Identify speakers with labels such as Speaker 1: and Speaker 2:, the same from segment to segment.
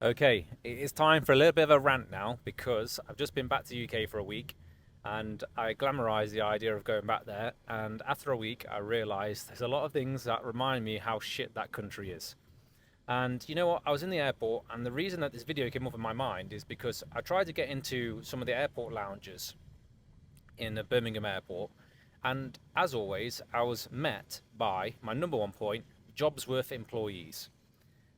Speaker 1: Okay, it is time for a little bit of a rant now because I've just been back to UK for a week and I glamorise the idea of going back there. And after a week, I realised there's a lot of things that remind me how shit that country is. And you know what? I was in the airport, and the reason that this video came up in my mind is because I tried to get into some of the airport lounges in the Birmingham airport. And as always, I was met by my number one point, jobs worth employees.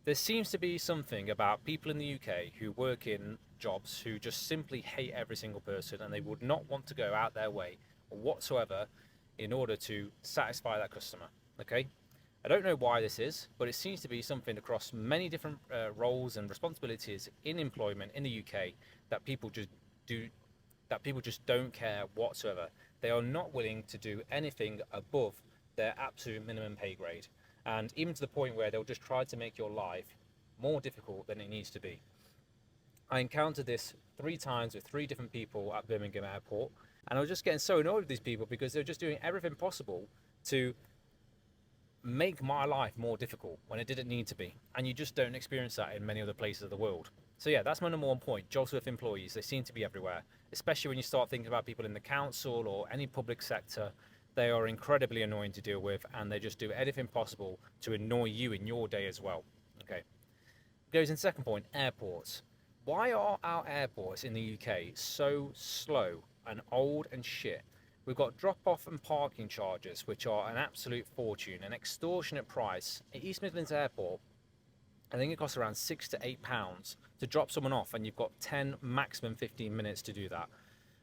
Speaker 1: There seems to be something about people in the UK who work in jobs who just simply hate every single person, and they would not want to go out their way whatsoever in order to satisfy that customer. Okay? I don't know why this is, but it seems to be something across many different roles and responsibilities in employment in the UK that people just do that people just don't care whatsoever. They are not willing to do anything above their absolute minimum pay grade. And even to the point where they'll just try to make your life more difficult than it needs to be. I encountered this 3 times with 3 different people at Birmingham Airport, and I was just getting so annoyed with these people because they're just doing everything possible to make my life more difficult when it didn't need to be. And you just don't experience that in many other places of the world. So yeah, that's my number one point. Jobs with employees, they seem to be everywhere, especially when you start thinking about people in the council or any public sector. They are incredibly annoying to deal with, and they just do anything possible to annoy you in your day as well. Okay. Goes in second point, airports. Why are our airports in the UK so slow and old and shit? We've got drop off and parking charges, which are an absolute fortune, an extortionate price. At East Midlands Airport, I think it costs around £6 to £8 to drop someone off, and you've got 10, maximum 15 minutes to do that.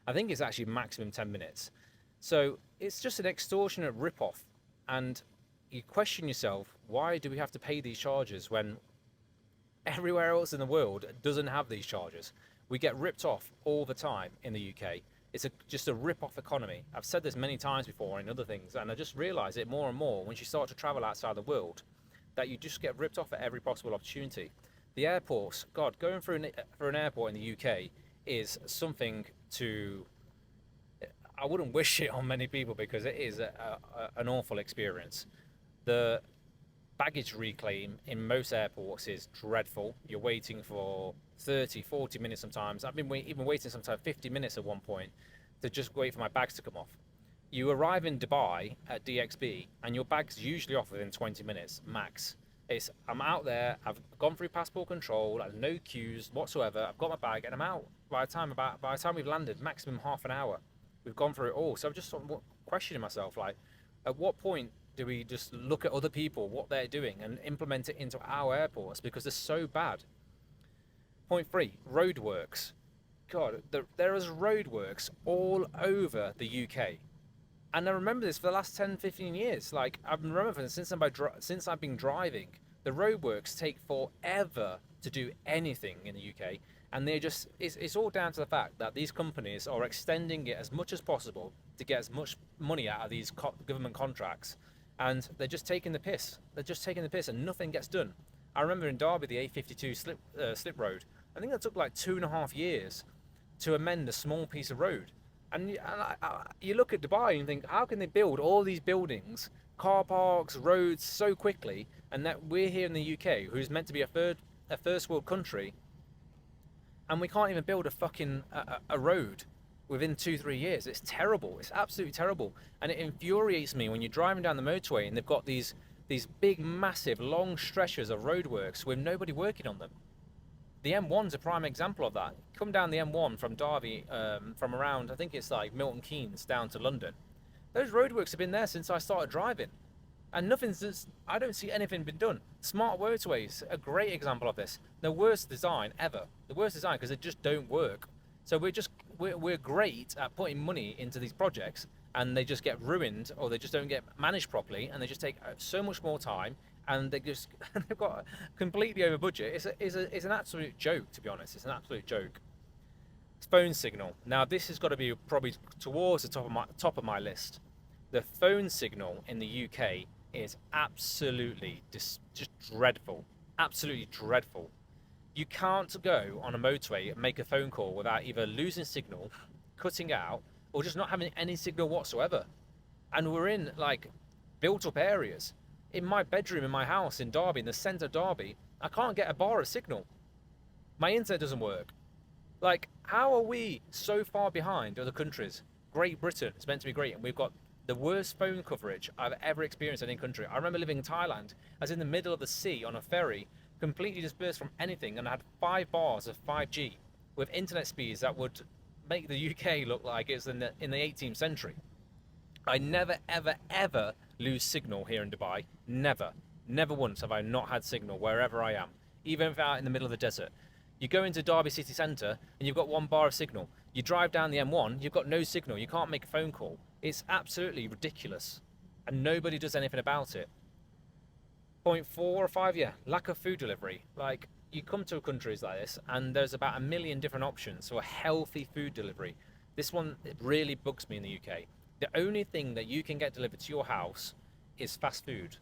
Speaker 1: I think it's actually maximum 10 minutes. So it's just an extortionate rip-off. And you question yourself, why do we have to pay these charges when everywhere else in the world doesn't have these charges? We get ripped off all the time in the UK. It's just a rip-off economy. I've said this many times before in other things, and I just realise it more and more once you start to travel outside the world, that you just get ripped off at every possible opportunity. The airports, God, going for an airport in the UK is something to. I wouldn't wish it on many people because it is an awful experience. The baggage reclaim in most airports is dreadful. You're waiting for 30, 40 minutes sometimes. I've been even waiting sometimes 50 minutes at one point to just wait for my bags to come off. You arrive in Dubai at DXB and your bag's usually off within 20 minutes max. I'm out there, I've gone through passport control, I've no queues whatsoever, I've got my bag and I'm out by the time we've landed, maximum half an hour. We've gone through it all. So I'm just sort of questioning myself, like, at what point do we just look at other people, what they're doing, and implement it into our airports because they're so bad? Point three, roadworks. God, there is roadworks all over the UK. And I remember this for the last 10, 15 years. Like, I remember since I've been driving, the roadworks take forever to do anything in the UK. And it's all down to the fact that these companies are extending it as much as possible to get as much money out of these government contracts. And they're just taking the piss. They're just taking the piss and nothing gets done. I remember in Derby, the A52 slip road, I think that took like 2.5 years to amend a small piece of road. You look at Dubai and think, how can they build all these buildings, car parks, roads so quickly, and that we're here in the UK, who's meant to be a first world country, and we can't even build a fucking a road within 2 3 years. It's terrible. It's absolutely terrible, and it infuriates me when you're driving down the motorway and they've got these big, massive, long stretches of roadworks with nobody working on them. The M1's a prime example of that. Come down the M1 from Derby, from around, I think it's like Milton Keynes down to London. Those roadworks have been there since I started driving, and I don't see anything been done. Smart motorways, a great example of this. The worst design ever. The worst design because they just don't work. So we're great at putting money into these projects, and they just get ruined, or they just don't get managed properly, and they just take so much more time, and they've got completely over budget. It's an absolute joke, to be honest. It's an absolute joke. Phone signal. Now this has got to be probably towards the top of my list. The phone signal in the UK is absolutely just dreadful. Absolutely dreadful. You can't go on a motorway and make a phone call without either losing signal, cutting out, or just not having any signal whatsoever. And we're in like built up areas. In my bedroom in my house in Derby, in the centre of Derby, I can't get a bar of signal. My internet doesn't work. Like, how are we so far behind other countries? Great Britain is meant to be great, and we've got the worst phone coverage I've ever experienced in any country. I remember living in Thailand. I was in the middle of the sea on a ferry, completely dispersed from anything, and I had 5 bars of 5G with internet speeds that would make the UK look like it's in the 18th century. I never, ever, ever lose signal here in Dubai. Never. Never once have I not had signal wherever I am, even if out in the middle of the desert. You go into Derby city centre and you've got 1 bar of signal. You drive down the M1, you've got no signal. You can't make a phone call. It's absolutely ridiculous. And nobody does anything about it. Point 4 or 5, yeah, lack of food delivery. Like, you come to countries like this and there's about a million different options for healthy food delivery. This one, it really bugs me in the UK. The only thing that you can get delivered to your house is fast food.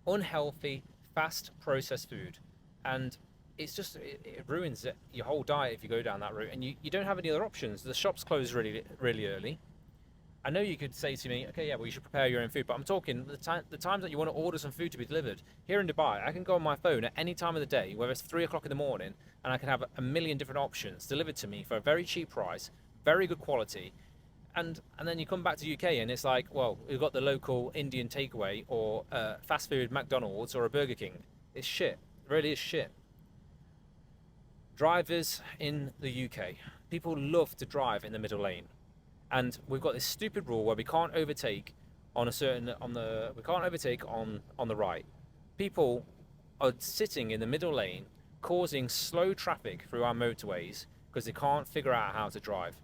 Speaker 1: Unhealthy, fast processed food. And it's just, it ruins your whole diet if you go down that route. And you don't have any other options. The shops close really, really early. I know you could say to me, okay, yeah, well, you should prepare your own food, but I'm talking the times that you want to order some food to be delivered. Here in Dubai, I can go on my phone at any time of the day, whether it's 3 o'clock in the morning, and I can have a million different options delivered to me for a very cheap price, very good quality. And then you come back to UK and it's like, well, we've got the local Indian takeaway or fast food McDonald's or a Burger King. It's shit. It really is shit. Drivers in the UK. People love to drive in the middle lane. And we've got this stupid rule where we can't overtake on the right. People are sitting in the middle lane causing slow traffic through our motorways because they can't figure out how to drive.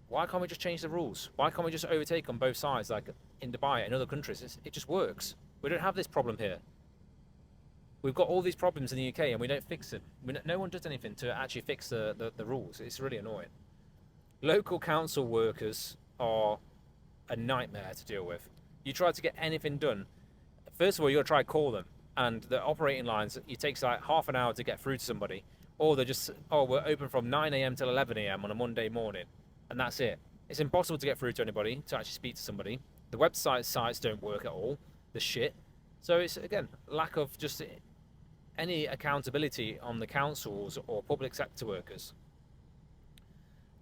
Speaker 1: Why can't we just change the rules? Why can't we just overtake on both sides like in Dubai and other countries? It just works. We don't have this problem here. We've got all these problems in the UK and we don't fix it. No one does anything to actually fix the rules. It's really annoying. Local council workers are a nightmare to deal with. You try to get anything done, first of all, you got to try to call them. And the operating lines, it takes like half an hour to get through to somebody. Or they're just, oh, we're open from 9 a.m. till 11 a.m. on a Monday morning. And that's it. It's impossible to get through to anybody, to actually speak to somebody. The website sites don't work at all. The shit. So it's, again, lack of just any accountability on the councils or public sector workers.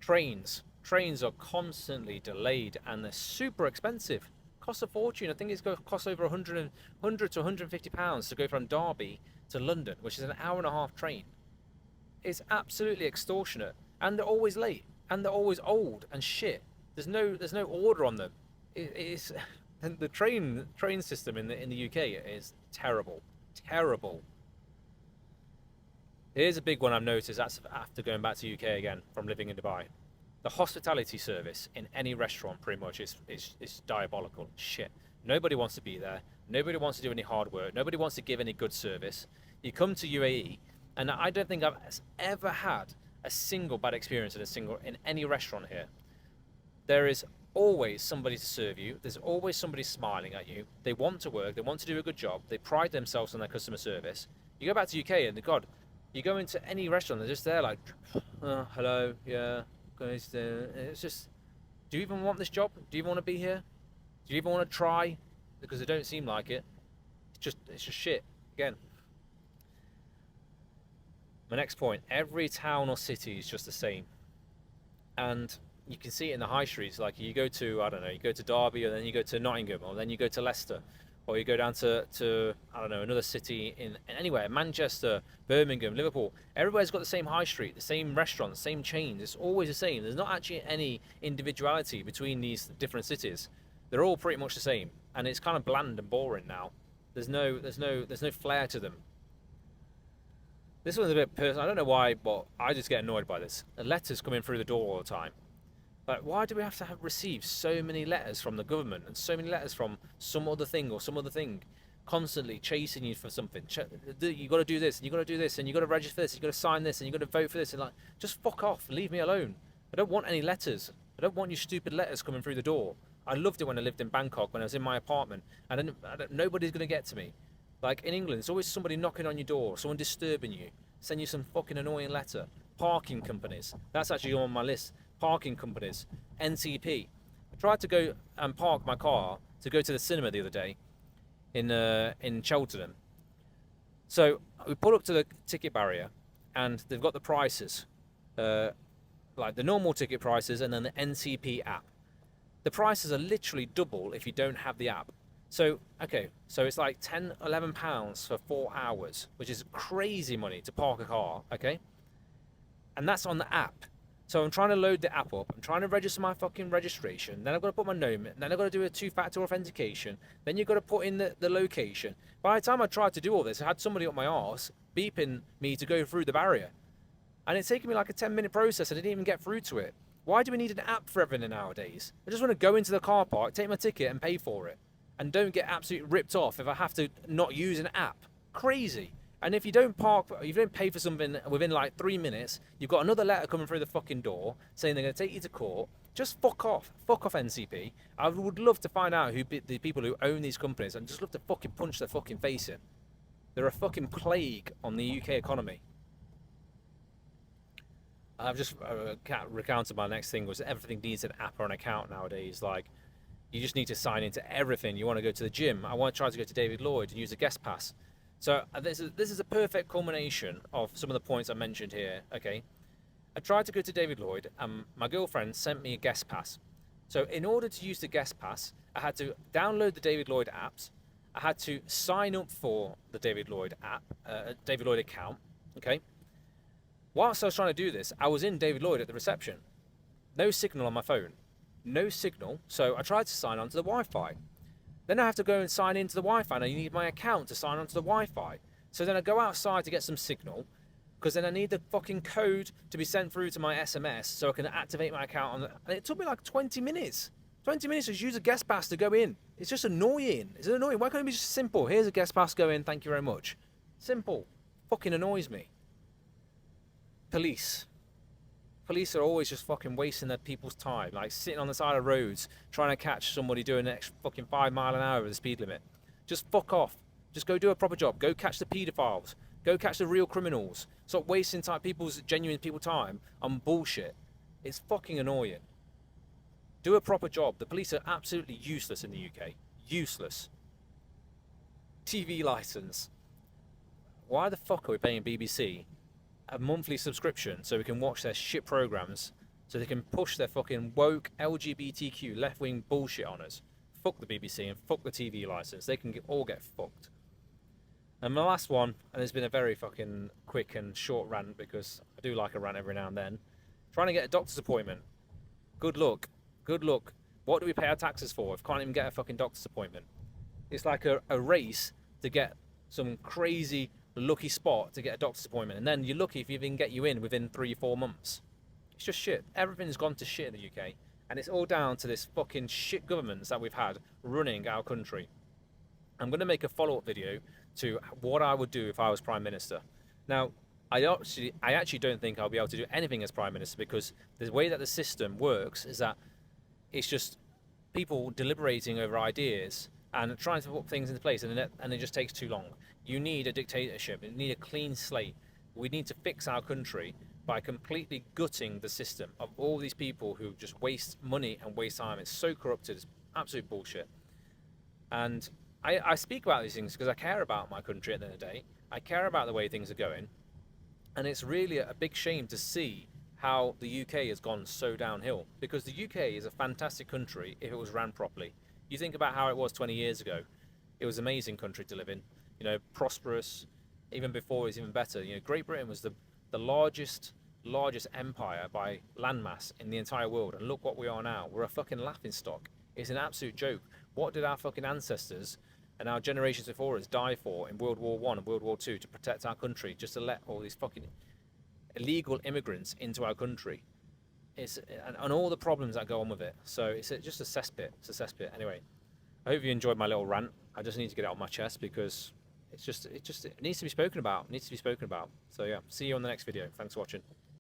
Speaker 1: Trains are constantly delayed and they're super expensive. Cost a fortune. I think it's going to cost over 100 to 150 pounds to go from Derby to London, which is an hour-and-a-half train. It's absolutely extortionate, and they're always late, and they're always old and shit. There's no order on them. It's and the train system in the UK is terrible. Here's a big one I've noticed after going back to UK again from living in Dubai. The hospitality service in any restaurant pretty much is diabolical. Shit. Nobody wants to be there. Nobody wants to do any hard work. Nobody wants to give any good service. You come to UAE, and I don't think I've ever had a single bad experience in any restaurant here. There is always somebody to serve you. There's always somebody smiling at you. They want to work. They want to do a good job. They pride themselves on their customer service. You go back to UK and God, you go into any restaurant, they're just there like, hello, yeah, guys. It's just, do you even want this job? Do you even want to be here? Do you even want to try? Because they don't seem like it. It's just shit. Again. My next point, every town or city is just the same. And you can see it in the high streets. Like you go to, I don't know, you go to Derby, or then you go to Nottingham, or then you go to Leicester, or you go down to I don't know, another city in anywhere, Manchester, Birmingham, Liverpool. Everywhere's got the same high street, the same restaurants, same chains. It's always the same. There's not actually any individuality between these different cities. They're all pretty much the same, and it's kind of bland and boring now. There's no flair to them. This one's a bit personal. I don't know why, but I just get annoyed by this. The letters coming through the door all the time. Like, why do we have to receive so many letters from the government and so many letters from some other thing or some other thing, constantly chasing you for something? You got to do this, and you got to do this, and you got to register this, and you got to sign this, and you got to vote for this, and like, just fuck off, leave me alone. I don't want any letters. I don't want your stupid letters coming through the door. I loved it when I lived in Bangkok, when I was in my apartment, and nobody's gonna get to me. Like in England, there's always somebody knocking on your door, someone disturbing you, send you some fucking annoying letter. Parking companies, that's actually on my list. Parking companies, NCP. I tried to go and park my car to go to the cinema the other day in Cheltenham. So we pull up to the ticket barrier, and they've got the prices, like the normal ticket prices and then the NCP app. The prices are literally double if you don't have the app. So, okay, so it's like £10, £11 for 4 hours, which is crazy money to park a car, okay? And that's on the app. So I'm trying to load the app up, I'm trying to register my fucking registration, then I've got to put my name in, then I've got to do a two-factor authentication, then you've got to put in the location. By the time I tried to do all this, I had somebody up my arse beeping me to go through the barrier. And it's taken me like a 10-minute process, and I didn't even get through to it. Why do we need an app for everything nowadays? I just want to go into the car park, take my ticket and pay for it. And don't get absolutely ripped off if I have to not use an app. Crazy. And if you don't pay for something within like 3 minutes, you've got another letter coming through the fucking door saying they're going to take you to court. Just fuck off. Fuck off, NCP. I would love to find out who the people who own these companies, and just love to fucking punch their fucking face in. They're a fucking plague on the UK economy. I've just recounted my next thing was everything needs an app or an account nowadays. Like, you just need to sign into everything. You want to go to the gym. I want to try to go to David Lloyd and use a guest pass. So this is a perfect culmination of some of the points I mentioned here, okay? I tried to go to David Lloyd, and my girlfriend sent me a guest pass. So in order to use the guest pass, I had to download the David Lloyd apps. I had to sign up for the David Lloyd app, David Lloyd account, okay? Whilst I was trying to do this, I was in David Lloyd at the reception. No signal on my phone. No signal, so I tried to sign on to the Wi-Fi. Then I have to go and sign into the Wi-Fi, and I need my account to sign onto the Wi-Fi. So then I go outside to get some signal, because then I need the fucking code to be sent through to my SMS so I can activate my account. And it took me like 20 minutes. 20 minutes to use a guest pass to go in. It's just annoying. It's annoying. Why can't it be just simple? Here's a guest pass, go in, thank you very much. Simple. Fucking annoys me. Police are always just fucking wasting their people's time, like sitting on the side of roads trying to catch somebody doing an extra fucking 5 miles an hour of the speed limit. Just fuck off. Just go do a proper job. Go catch the paedophiles. Go catch the real criminals. Stop wasting genuine people time on bullshit. It's fucking annoying. Do a proper job. The police are absolutely useless in the UK. Useless. TV license. Why the fuck are we paying BBC a monthly subscription so we can watch their shit programs, so they can push their fucking woke LGBTQ left-wing bullshit on us? Fuck the BBC and fuck the TV license. They can all get fucked. And my last one, and it's been a very fucking quick and short rant because I do like a rant every now and then. Trying to get a doctor's appointment. Good luck. Good luck. What do we pay our taxes for if we can't even get a fucking doctor's appointment? It's like a race to get some crazy lucky spot to get a doctor's appointment, and then you're lucky if you even get you in within 3-4 months. It's just shit. Everything's gone to shit in the UK, and it's all down to this fucking shit governments that we've had running our country. I'm going to make a follow-up video to what I would do if I was Prime Minister. Now, I actually don't think I'll be able to do anything as Prime Minister, because the way that the system works is that it's just people deliberating over ideas and trying to put things into place, and it just takes too long. You need a dictatorship. You need a clean slate. We need to fix our country by completely gutting the system of all these people who just waste money and waste time. It's so corrupted. It's absolute bullshit. And I speak about these things because I care about my country at the end of the day. I care about the way things are going. And it's really a big shame to see how the UK has gone so downhill, because the UK is a fantastic country if it was ran properly. You think about how it was 20 years ago. It was an amazing country to live in. You know, prosperous. Even before, it was even better. You know, Great Britain was the largest empire by landmass in the entire world, and look what we are now. We're a fucking laughing stock. It's an absolute joke. What did our fucking ancestors and our generations before us die for in World War I and World War II to protect our country, just to let all these fucking illegal immigrants into our country? And all the problems that go on with it. So it's just a cesspit. It's a cesspit. Anyway, I hope you enjoyed my little rant. I just need to get it off my chest because it needs to be spoken about. It needs to be spoken about. So yeah, see you on the next video. Thanks for watching.